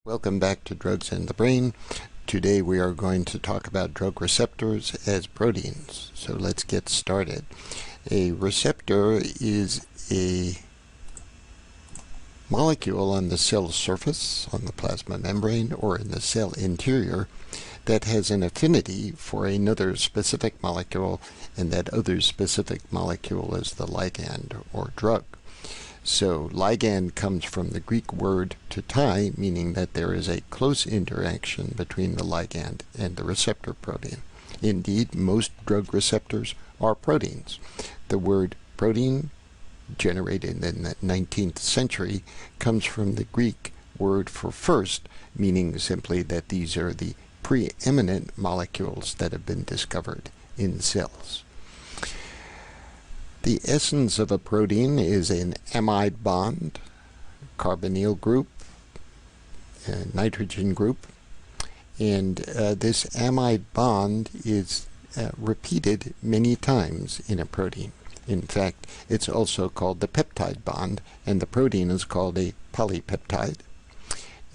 Welcome back to Drugs and the Brain. Today we are going to talk about drug receptors as proteins. So let's get started. A receptor is a molecule on the cell surface, on the plasma membrane, or in the cell interior that has an affinity for another specific molecule, and that other specific molecule is the ligand or drug. So ligand comes from the Greek word to tie, meaning that there is a close interaction between the ligand and the receptor protein. Indeed, most drug receptors are proteins. The word protein, generated in the 19th century, comes from the Greek word for first, meaning simply that these are the preeminent molecules that have been discovered in cells. The essence of a protein is an amide bond, carbonyl group, nitrogen group, and this amide bond is repeated many times in a protein. In fact, it's also called the peptide bond, and the protein is called a polypeptide.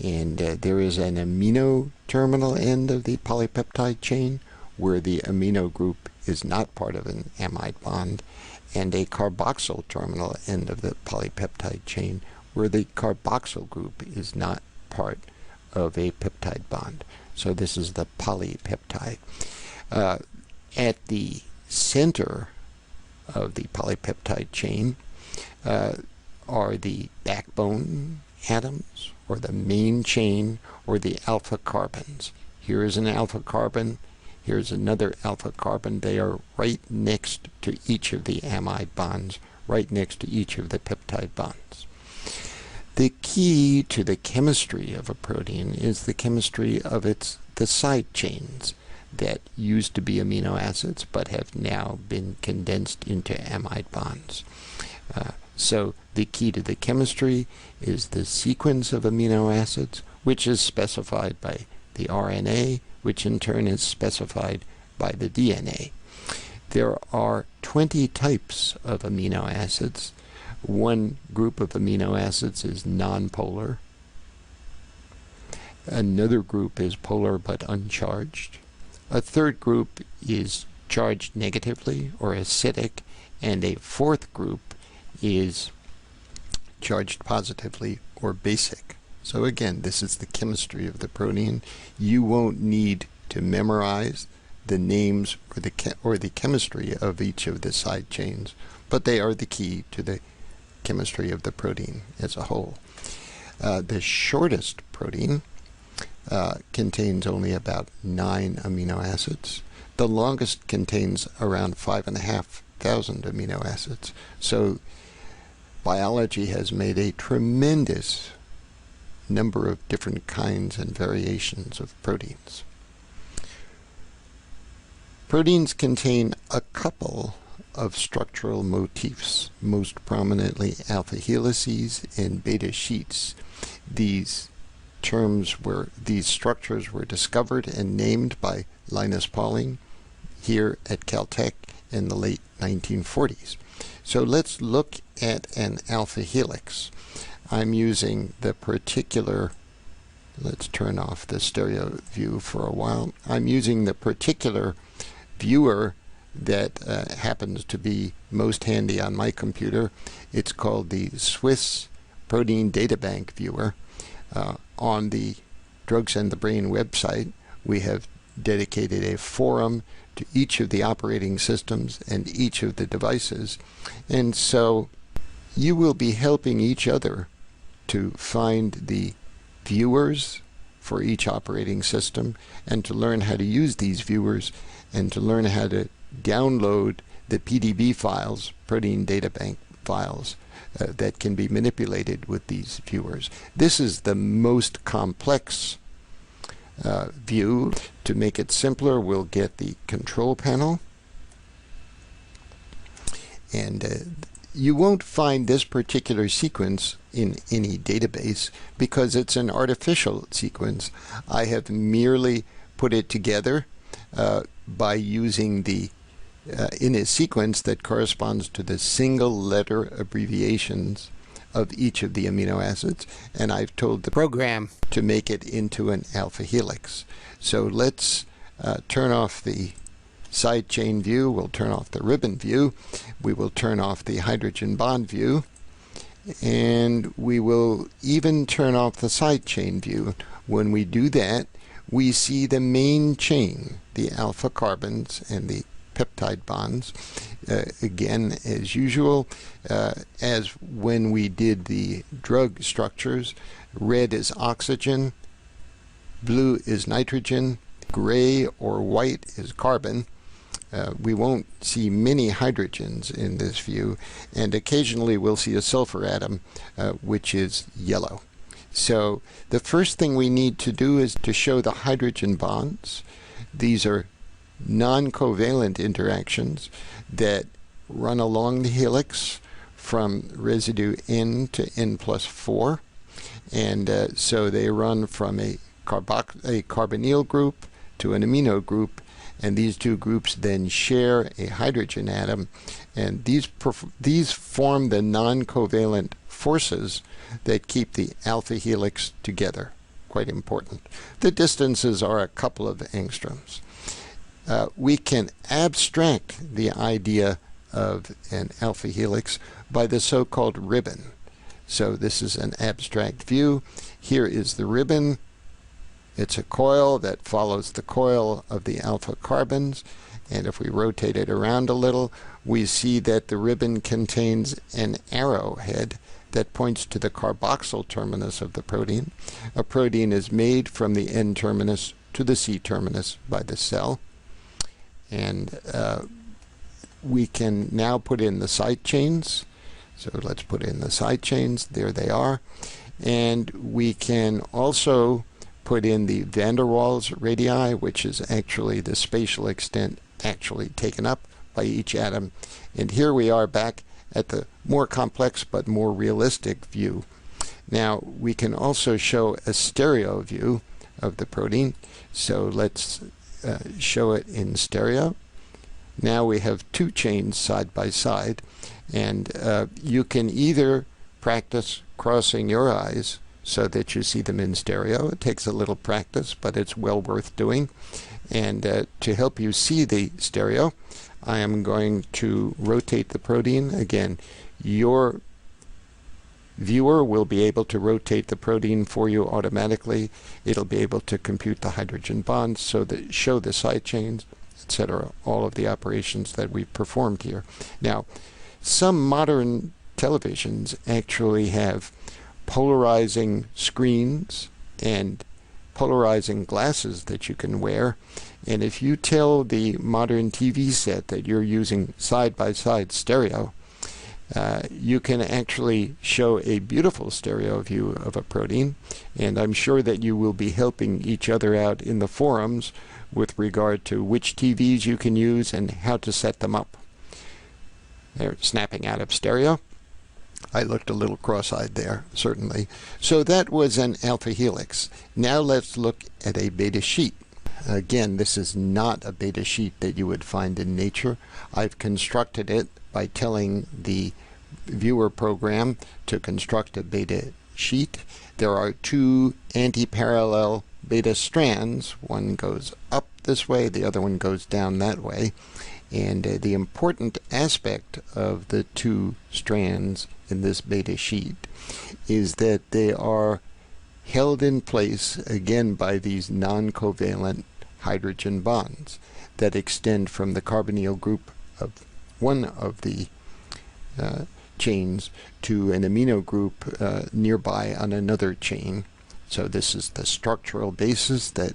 And there is an amino terminal end of the polypeptide chain where the amino group is not part of an amide bond, and a carboxyl terminal end of the polypeptide chain where the carboxyl group is not part of a peptide bond. So this is the polypeptide. At the center of the polypeptide chain are the backbone atoms, or the main chain, or the alpha carbons. Here is an alpha carbon. Here's another alpha carbon. They are right next to each of the amide bonds, right next to each of the peptide bonds. The key to the chemistry of a protein is the chemistry of the side chains that used to be amino acids but have now been condensed into amide bonds. So the key to the chemistry is the sequence of amino acids, which is specified by the RNA, which in turn is specified by the DNA. There are 20 types of amino acids. One group of amino acids is nonpolar. Another group is polar but uncharged. A third group is charged negatively or acidic, and a fourth group is charged positively or basic. So again, this is the chemistry of the protein. You won't need to memorize the names or the chemistry of each of the side chains, but they are the key to the chemistry of the protein as a whole. The shortest protein contains only about 9 amino acids. The longest contains around 5,500 amino acids. So biology has made a tremendous number of different kinds and variations of proteins. Proteins contain a couple of structural motifs, most prominently alpha helices and beta sheets. These structures were discovered and named by Linus Pauling here at Caltech in the late 1940s. So let's look at an alpha helix. I'm using the particular, let's turn off the stereo view for a while. I'm using the particular viewer that happens to be most handy on my computer. It's called the Swiss Protein Data Bank viewer. On the Drugs and the Brain website, we have dedicated a forum to each of the operating systems and each of the devices. And so you will be helping each other to find the viewers for each operating system, and to learn how to use these viewers, and to learn how to download the PDB files, protein data bank files, that can be manipulated with these viewers. This is the most complex view. To make it simpler, we'll get the control panel, and you won't find this particular sequence in any database because it's an artificial sequence. I have merely put it together by using in a sequence that corresponds to the single letter abbreviations of each of the amino acids, and I've told the program to make it into an alpha helix. So let's turn off the side chain view. We'll turn off the ribbon view. We will turn off the hydrogen bond view, and we will even turn off the side chain view. When we do that, we see the main chain, the alpha carbons and the peptide bonds. Again, as usual, as when we did the drug structures, red is oxygen, blue is nitrogen, gray or white is carbon. We won't see many hydrogens in this view, and occasionally we'll see a sulfur atom, which is yellow. So the first thing we need to do is to show the hydrogen bonds. These are non-covalent interactions that run along the helix from residue N to N plus 4. And so they run from a carbonyl group to an amino group, and these two groups then share a hydrogen atom, and these form the non-covalent forces that keep the alpha helix together. Quite important. The distances are a couple of angstroms. We can abstract the idea of an alpha helix by the so-called ribbon. So this is an abstract view. Here is the ribbon. It's a coil that follows the coil of the alpha carbons, and if we rotate it around a little, we see that the ribbon contains an arrowhead that points to the carboxyl terminus of the protein. A protein is made from the N terminus to the C terminus by the cell. And we can now put in the side chains. So let's put in the side chains. There they are. And we can also put in the van der Waals radii, which is actually the spatial extent actually taken up by each atom. And here we are back at the more complex but more realistic view. Now we can also show a stereo view of the protein. So let's show it in stereo. Now we have two chains side by side, and you can either practice crossing your eyes so that you see them in stereo. It takes a little practice, but it's well worth doing. And to help you see the stereo, I am going to rotate the protein. Again, your viewer will be able to rotate the protein for you automatically. It'll be able to compute the hydrogen bonds, so that show the side chains, etc., all of the operations that we've performed here. Now, some modern televisions actually have polarizing screens and polarizing glasses that you can wear, and if you tell the modern TV set that you're using side-by-side stereo, you can actually show a beautiful stereo view of a protein, and I'm sure that you will be helping each other out in the forums with regard to which TVs you can use and how to set them up. They're snapping out of stereo. I looked a little cross-eyed there, certainly. So that was an alpha helix. Now let's look at a beta sheet. Again, this is not a beta sheet that you would find in nature. I've constructed it by telling the viewer program to construct a beta sheet. There are two anti-parallel beta strands. One goes up this way, the other one goes down that way. And the important aspect of the two strands in this beta sheet is that they are held in place again by these non-covalent hydrogen bonds that extend from the carbonyl group of one of the chains to an amino group nearby on another chain. So this is the structural basis that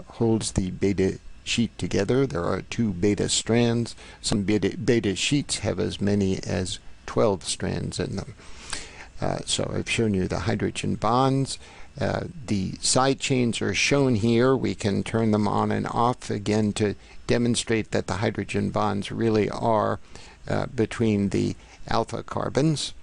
holds the beta sheet together. There are two beta strands. Some beta sheets have as many as 12 strands in them. So I've shown you the hydrogen bonds. The side chains are shown here. We can turn them on and off again to demonstrate that the hydrogen bonds really are between the alpha carbons,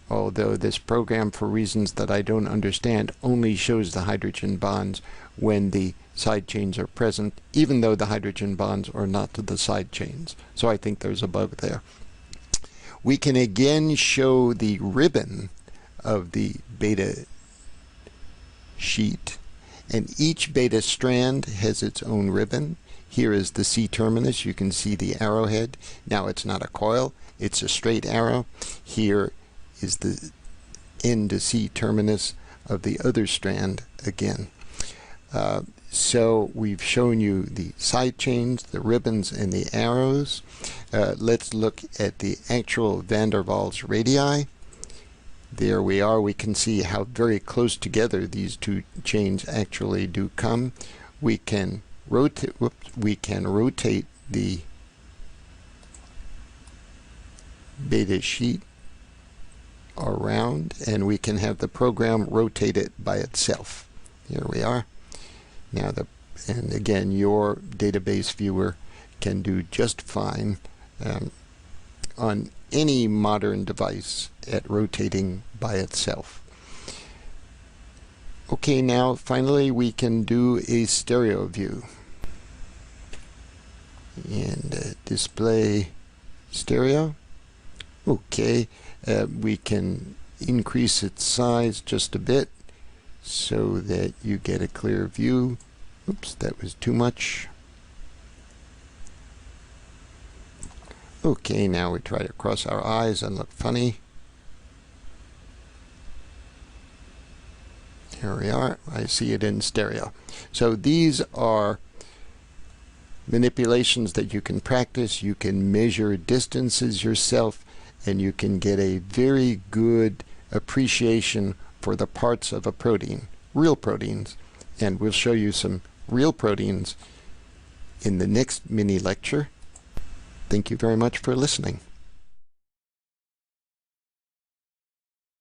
although this program, for reasons that I don't understand, only shows the hydrogen bonds when the side chains are present, even though the hydrogen bonds are not to the side chains. So I think there's a bug there. We can again show the ribbon of the beta sheet, and each beta strand has its own ribbon. Here is the C-terminus. You can see the arrowhead. Now it's not a coil, it's a straight arrow. Here is the end to C-terminus of the other strand again. So we've shown you the side chains, the ribbons, and the arrows. Let's look at the actual van der Waals radii. There we are. We can see how very close together these two chains actually do come. We can rotate. We can rotate the beta sheet around, and we can have the program rotate it by itself. Here we are. Now and again, your database viewer can do just fine on any modern device at rotating by itself. Okay, now finally we can do a stereo view. And display stereo. Okay, we can increase its size just a bit so that you get a clear view. Oops, that was too much. Okay, now we try to cross our eyes and look funny. Here we are. I see it in stereo. So these are manipulations that you can practice. You can measure distances yourself, and you can get a very good appreciation for the parts of a protein, real proteins. And we'll show you some real proteins in the next mini lecture. Thank you very much for listening.